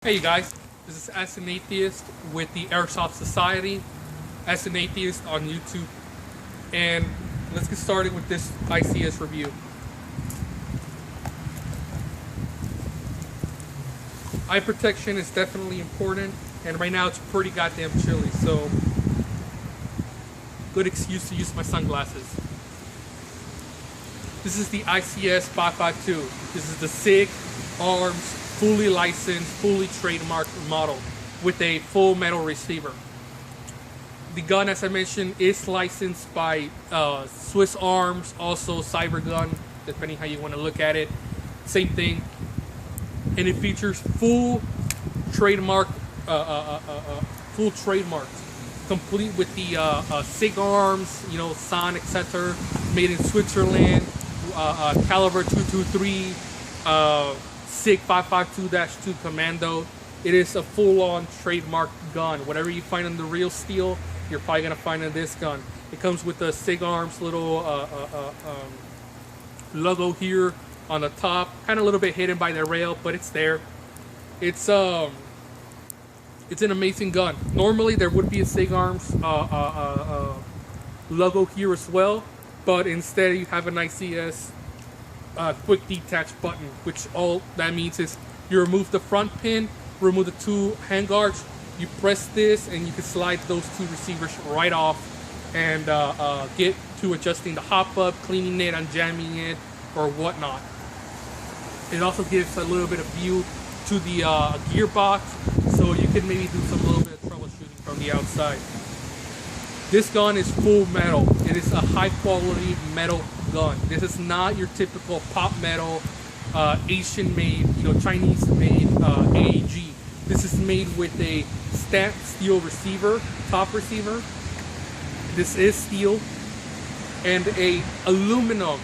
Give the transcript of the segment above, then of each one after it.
Hey you guys, this is As an Atheist with the Airsoft Society, As an Atheist on YouTube, and let's get started with this ICS review. Eye protection is definitely important, and right now it's pretty goddamn chilly, so good excuse to use my sunglasses. This is the ICS 552. This is the Sig Arms fully licensed, fully trademarked model with a full metal receiver. The gun, as I mentioned, is licensed by Swiss Arms, also Cyber Gun, depending how you want to look at it. Same thing. And it features full trademark, complete with the Sig Arms, Son, etc. Made in Switzerland, caliber 223. Sig 552-2 Commando. It is a full-on trademark gun. Whatever you find in the real steel, you're probably gonna find in this gun. It comes with the Sig Arms little logo here on the top, kind of a little bit hidden by the rail, but it's there. It's an amazing gun. Normally there would be a Sig Arms logo here as well, but instead you have an ICS quick detach button, which all that means is you remove the front pin, remove the two handguards, you press this, and you can slide those two receivers right off and get to adjusting the hop up, cleaning it, unjamming it, or whatnot. It also gives a little bit of view to the gearbox, so you can maybe do some little bit of troubleshooting from the outside. This gun is full metal. It is a high quality metal gun. This is not your typical pop metal, Asian made, Chinese made AAG. This is made with a stamped steel receiver, top receiver. This is steel, and a aluminum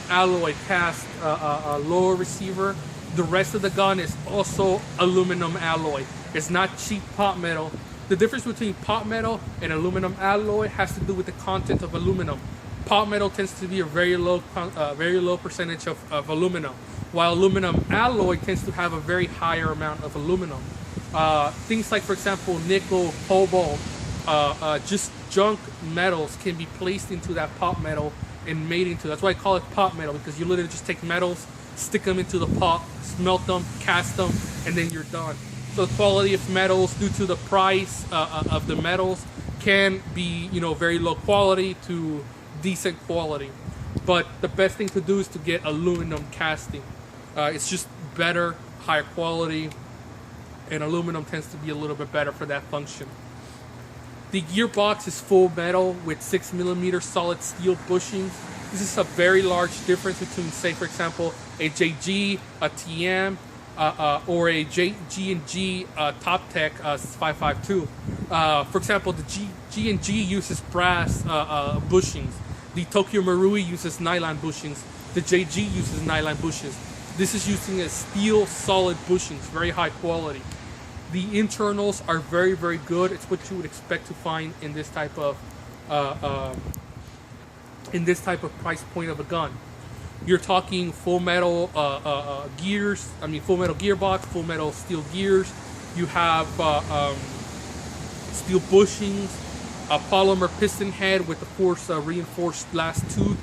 alloy cast lower receiver. The rest of the gun is also aluminum alloy. It's not cheap pop metal. The difference between pop metal and aluminum alloy has to do with the content of aluminum. Pop metal tends to be a very low percentage of aluminum, while aluminum alloy tends to have a very higher amount of aluminum. Things like, for example, nickel, cobalt, just junk metals can be placed into that pop metal and made into. That's why I call it pop metal, because you literally just take metals, stick them into the pot, smelt them, cast them, and then you're done. So the quality of metals, due to the price of the metals, can be very low quality to decent quality. But the best thing to do is to get aluminum casting. It's just better, higher quality, and aluminum tends to be a little bit better for that function. The gearbox is full metal with 6mm solid steel bushings. This is a very large difference between, say, for example, a JG, a TM, or a G&G Top Tech 552. For example, the G&G uses brass bushings. The Tokyo Marui uses nylon bushings. The JG uses nylon bushings. This is using a steel solid bushings, very high quality. The internals are very, very good. It's what you would expect to find in this type of price point of a gun. You're talking full metal gears. Full metal gearbox, full metal steel gears. You have steel bushings, a polymer piston head with, of course, a reinforced glass tooth.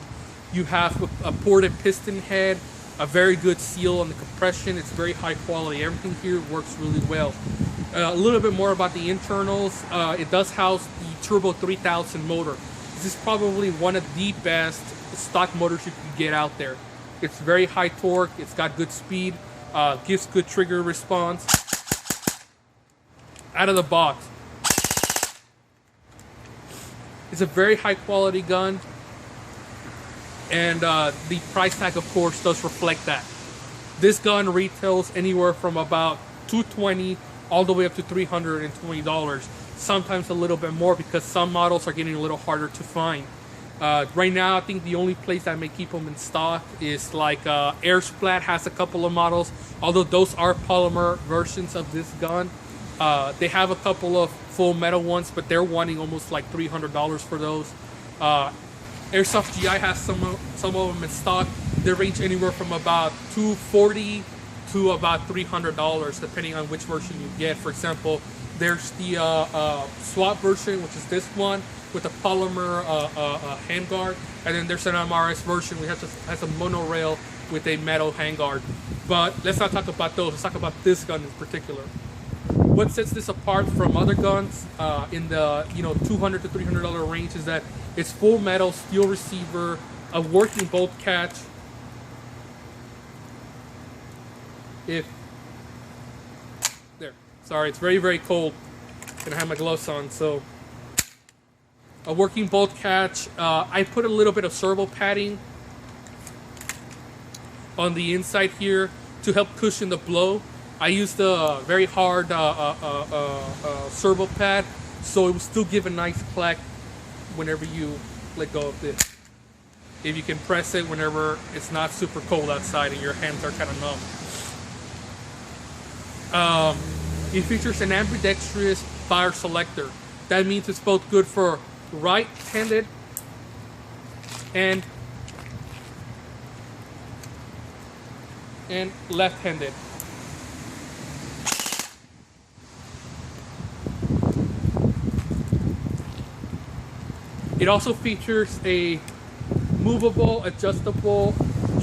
You have a ported piston head, a very good seal on the compression. It's very high quality. Everything here works really well. A little bit more about the internals. It does house the Turbo 3000 motor. This is probably one of the best stock motors you can get out there. It's very high torque. It's got good speed. Gives good trigger response. Out of the box, it's a very high quality gun, and the price tag, of course, does reflect that. This gun retails anywhere from about $220 all the way up to $320. Sometimes a little bit more, because some models are getting a little harder to find. Right now, I think the only place that may keep them in stock is like Airsplat has a couple of models, although those are polymer versions of this gun. They have a couple of full metal ones, but they're wanting almost like $300 for those. Airsoft GI has some of them in stock. They range anywhere from about $240 to about $300 depending on which version you get. For example, there's the swap version, which is this one with a polymer handguard, and then there's an MRS version which has a monorail with a metal handguard. But let's not talk about those. Let's talk about this gun in particular. What sets this apart from other guns in the $200 to $300 range is that it's full metal, steel receiver, a working bolt catch. Sorry, it's very, very cold, and I have my gloves on, so. A working bolt catch. I put a little bit of servo padding on the inside here to help cushion the blow. I used a very hard servo pad, so it will still give a nice clack whenever you let go of this. If you can press it whenever it's not super cold outside and your hands are kind of numb. It features an ambidextrous fire selector. That means it's both good for right-handed and left-handed. It also features a movable, adjustable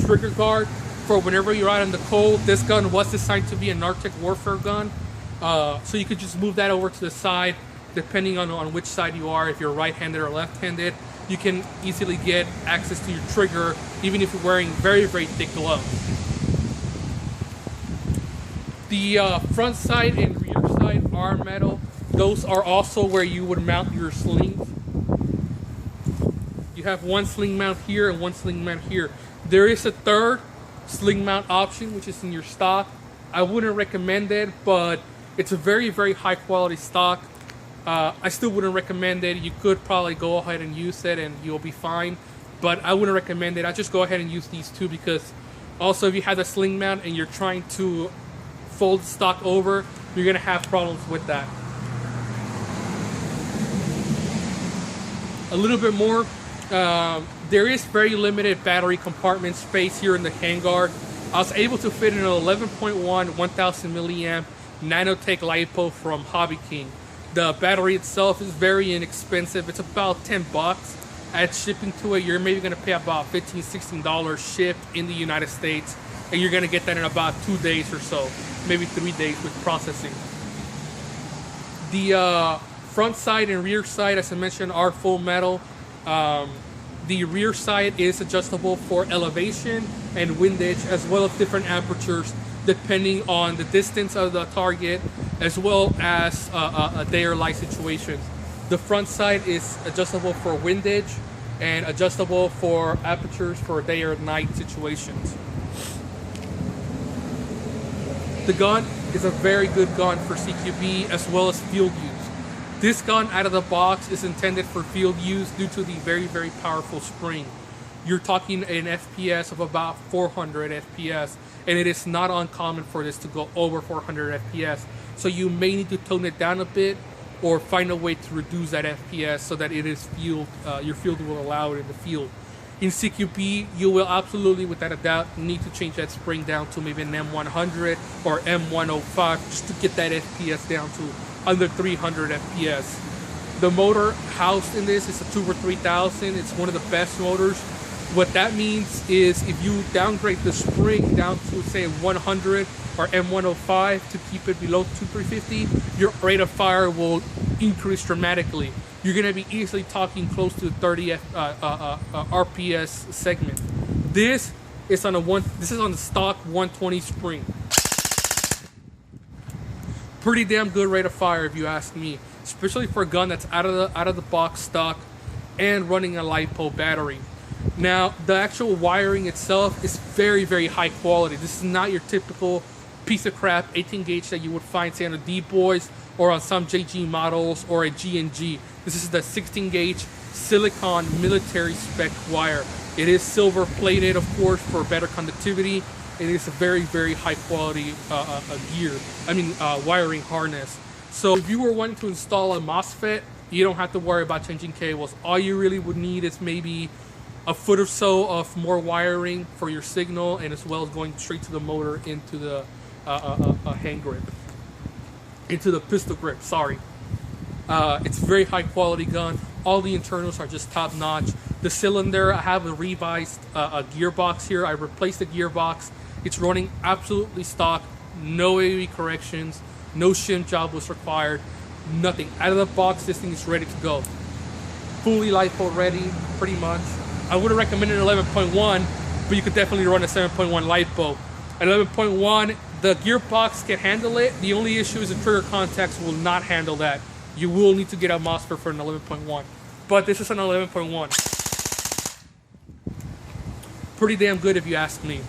trigger guard for whenever you're out in the cold. This gun was designed to be an Arctic warfare gun, so you could just move that over to the side depending on which side you are. If you're right-handed or left-handed, you can easily get access to your trigger even if you're wearing very, very thick gloves. The front side and rear side are metal. Those are also where you would mount your slings. You have one sling mount here and one sling mount here. There is a third sling mount option, which is in your stock. I wouldn't recommend it, but it's a very, very high quality stock. I still wouldn't recommend it. You could probably go ahead and use it and you'll be fine, but I wouldn't recommend it. I just go ahead and use these two, because also if you have the sling mount and you're trying to fold the stock over, you're gonna have problems with that. A little bit more, there is very limited battery compartment space here in the handguard. I was able to fit in an 11.1 1000 milliamp nanotech LiPo from Hobby King. The battery itself is very inexpensive. It's about 10 bucks. Add shipping to it, you're maybe gonna pay about $15, $16 shipped in the United States, and you're gonna get that in about 2 days or so, maybe 3 days with processing. The front side and rear side, as I mentioned, are full metal. The rear side is adjustable for elevation and windage, as well as different apertures depending on the distance of the target, as well as day or light situations. The front side is adjustable for windage and adjustable for apertures for day or night situations. The gun is a very good gun for CQB as well as field use. This gun out of the box is intended for field use due to the very, very powerful spring. You're talking an FPS of about 400 FPS, and it is not uncommon for this to go over 400 FPS. So you may need to tone it down a bit or find a way to reduce that FPS so that it is field, your field will allow it in the field. In CQB, you will absolutely, without a doubt, need to change that spring down to maybe an M100 or M105 just to get that FPS down to under 300 FPS. The motor housed in this is a Tuber 3000. It's one of the best motors. What that means is if you downgrade the spring down to say 100 or M105 to keep it below 2350, your rate of fire will increase dramatically. You're going to be easily talking close to 30 RPS segment. This is on the stock 120 spring. Pretty damn good rate of fire if you ask me, especially for a gun that's out of the box stock and running a LiPo battery. Now, the actual wiring itself is very, very high quality. This is not your typical piece of crap 18 gauge that you would find, say, on a D-Boys or on some JG models or a G&G. This is the 16 gauge Silicone military spec wire. It is silver plated, of course, for better conductivity. It is a very, very high quality wiring harness. So if you were wanting to install a MOSFET, you don't have to worry about changing cables. All you really would need is maybe a foot or so of more wiring for your signal, and as well as going straight to the motor into the hand grip, into the pistol grip. Sorry. It's a very high quality gun. All the internals are just top notch. The cylinder, I have a revised a gearbox here. I replaced the gearbox. It's running absolutely stock. No AOE corrections. No shim job was required. Nothing. Out of the box, this thing is ready to go. Fully LiPo ready, pretty much. I would have recommended 11.1, but you could definitely run a 7.1 LiPo. At 11.1, the gearbox can handle it. The only issue is the trigger contacts will not handle that. You will need to get a Mosfet for an 11.1. But this is an 11.1. Pretty damn good if you ask me.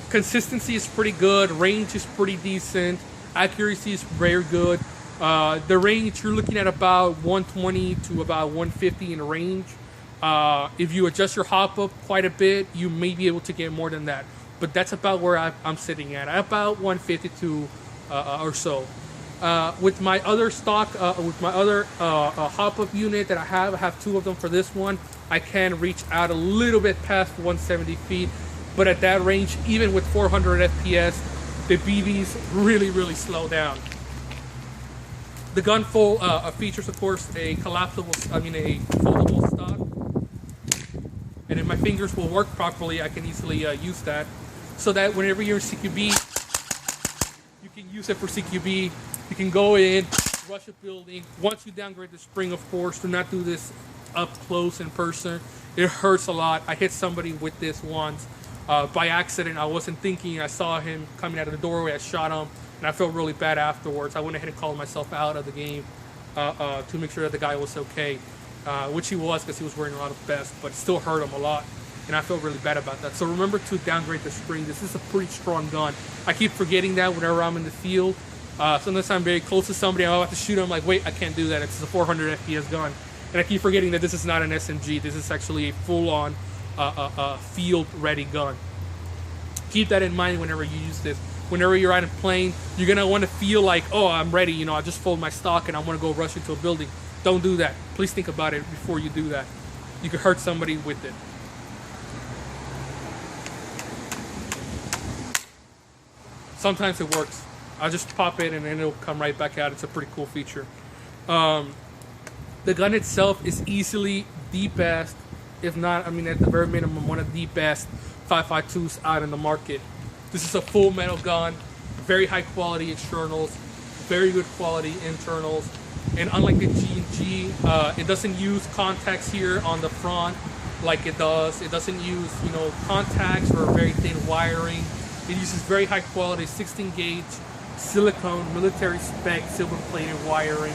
Consistency is pretty good. Range is pretty decent. Accuracy is very good. The range, you're looking at about 120 to about 150 in range. If you adjust your hop up quite a bit, you may be able to get more than that. But that's about where I'm sitting at about 152 or so. With my other stock, with my other hop-up unit that I have two of them for this one, I can reach out a little bit past 170 feet, but at that range, even with 400 FPS, the BBs really slow down. The gun full features, of course, a foldable stock, and if my fingers will work properly, I can easily use that, so that whenever you're in CQB, you can use it for CQB. You can go in, rush a building. Once you downgrade the spring, of course, do not do this up close in person. It hurts a lot. I hit somebody with this once by accident. I wasn't thinking. I saw him coming out of the doorway. I shot him, and I felt really bad afterwards. I went ahead and called myself out of the game to make sure that the guy was okay, which he was because he was wearing a lot of vests, but it still hurt him a lot. And I felt really bad about that. So remember to downgrade the spring. This is a pretty strong gun. I keep forgetting that whenever I'm in the field. Sometimes I'm very close to somebody, I'm about to shoot them, like, wait, I can't do that. It's a 400 FPS gun. And I keep forgetting that this is not an SMG. This is actually a full-on field-ready gun. Keep that in mind whenever you use this. Whenever you're out and playing, you're going to want to feel like, oh, I'm ready. You know, I just fold my stock and I want to go rush into a building. Don't do that. Please think about it before you do that. You could hurt somebody with it. Sometimes it works. I'll just pop it and then it'll come right back out. It's a pretty cool feature. The gun itself is easily the best, if not, at the very minimum, one of the best 5.52s out in the market. This is a full metal gun, very high quality externals, very good quality internals, and unlike the G&G, it doesn't use contacts here on the front like it does. It doesn't use, contacts or very thin wiring. It uses very high quality 16 gauge silicone military spec silver plated wiring.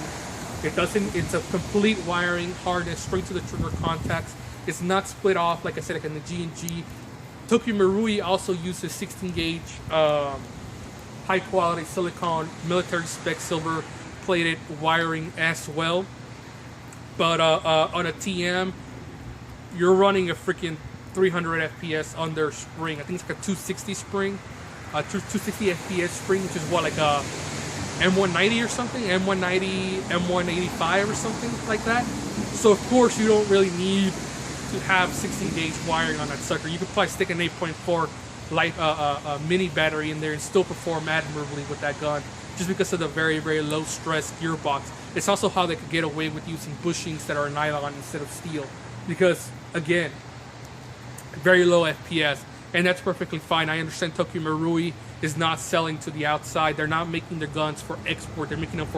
It's a complete wiring harness straight to the trigger contacts. It's not split off like I said, like in the G&G. Tokyo Marui also uses 16 gauge high quality silicone military spec silver plated wiring as well. But on a TM, you're running a freaking 300 FPS on their spring. I think it's like a 260 spring. 260 FPS spring, which is what, like a M190 or something, M190, M185 or something like that. So of course you don't really need to have 16 gauge wiring on that sucker. You could probably stick an 8.4 light mini battery in there and still perform admirably with that gun, just because of the very low stress gearbox. It's also how they could get away with using bushings that are nylon instead of steel, because again, very low FPS. And that's perfectly fine. I understand Tokyo Marui is not selling to the outside. They're not making their guns for export. They're making them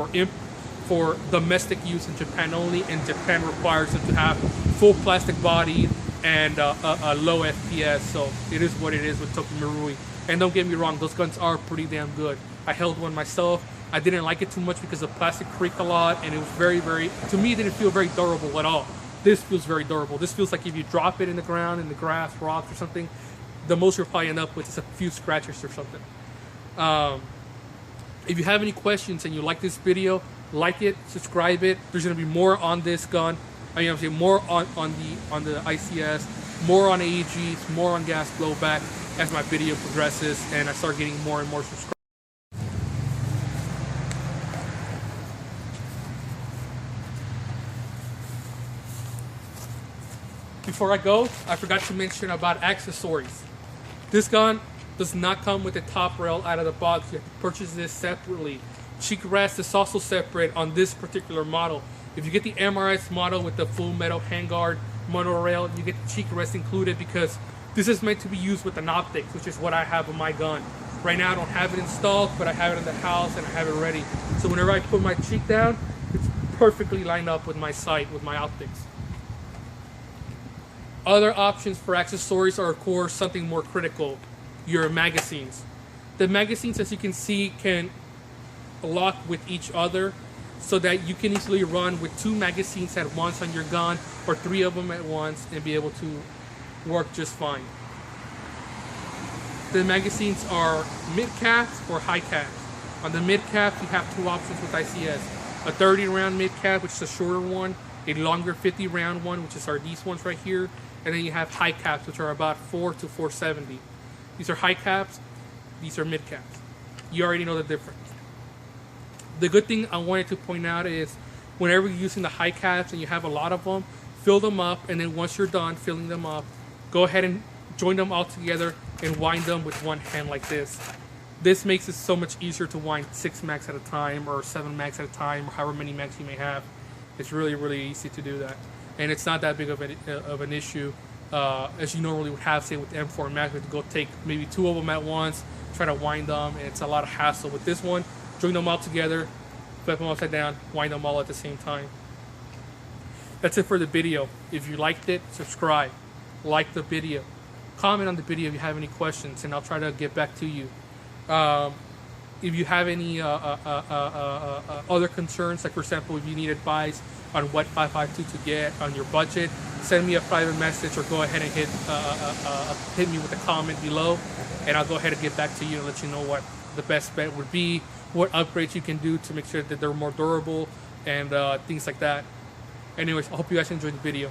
for domestic use in Japan only, and Japan requires them to have full plastic body and a low FPS. So it is what it is with Tokyo Marui. And don't get me wrong, those guns are pretty damn good. I held one myself. I didn't like it too much because the plastic creaked a lot, and it was very, to me, it didn't feel very durable at all. This feels very durable. This feels like if you drop it in the ground, in the grass, rocks, or something, the most you'll probably end up with is a few scratches or something. If you have any questions and you like this video, like it, subscribe it. There's going to be more on this gun. More on the ICS, more on AEGs, more on gas blowback as my video progresses and I start getting more and more subscribers. Before I go, I forgot to mention about accessories. This gun does not come with the top rail out of the box. You have to purchase this separately. Cheek rest is also separate on this particular model. If you get the MRS model with the full metal handguard monorail, you get the cheek rest included because this is meant to be used with an optics, which is what I have on my gun. Right now I don't have it installed, but I have it in the house and I have it ready. So whenever I put my cheek down, it's perfectly lined up with my sight, with my optics. Other options for accessories are, of course, something more critical, your magazines. The magazines, as you can see, can lock with each other so that you can easily run with 2 magazines at once on your gun or 3 of them at once and be able to work just fine. The magazines are mid caps or high caps. On the mid caps, you have 2 options with ICS. A 30 round mid cap, which is a shorter one, a longer 50 round one, which are these ones right here, and then you have high caps, which are about 4 to 470. These are high caps, these are mid caps. You already know the difference. The good thing I wanted to point out is whenever you're using the high caps and you have a lot of them, fill them up, and then once you're done filling them up, go ahead and join them all together and wind them with one hand like this. This makes it so much easier to wind 6 mags at a time or 7 mags at a time or however many mags you may have. It's really, really easy to do that. And it's not that big of an issue as you normally would have, say, with M4 mags. You have to go take maybe 2 of them at once, try to wind them, and it's a lot of hassle. With this one, join them all together, flip them upside down, wind them all at the same time. That's it for the video. If you liked it, subscribe, like the video, comment on the video if you have any questions, and I'll try to get back to you. If you have any other concerns, like for example, if you need advice on what 5.52 to get on your budget, send me a private message or go ahead and hit me with a comment below, and I'll go ahead and get back to you and let you know what the best bet would be, what upgrades you can do to make sure that they're more durable, and things like that. Anyways, I hope you guys enjoyed the video.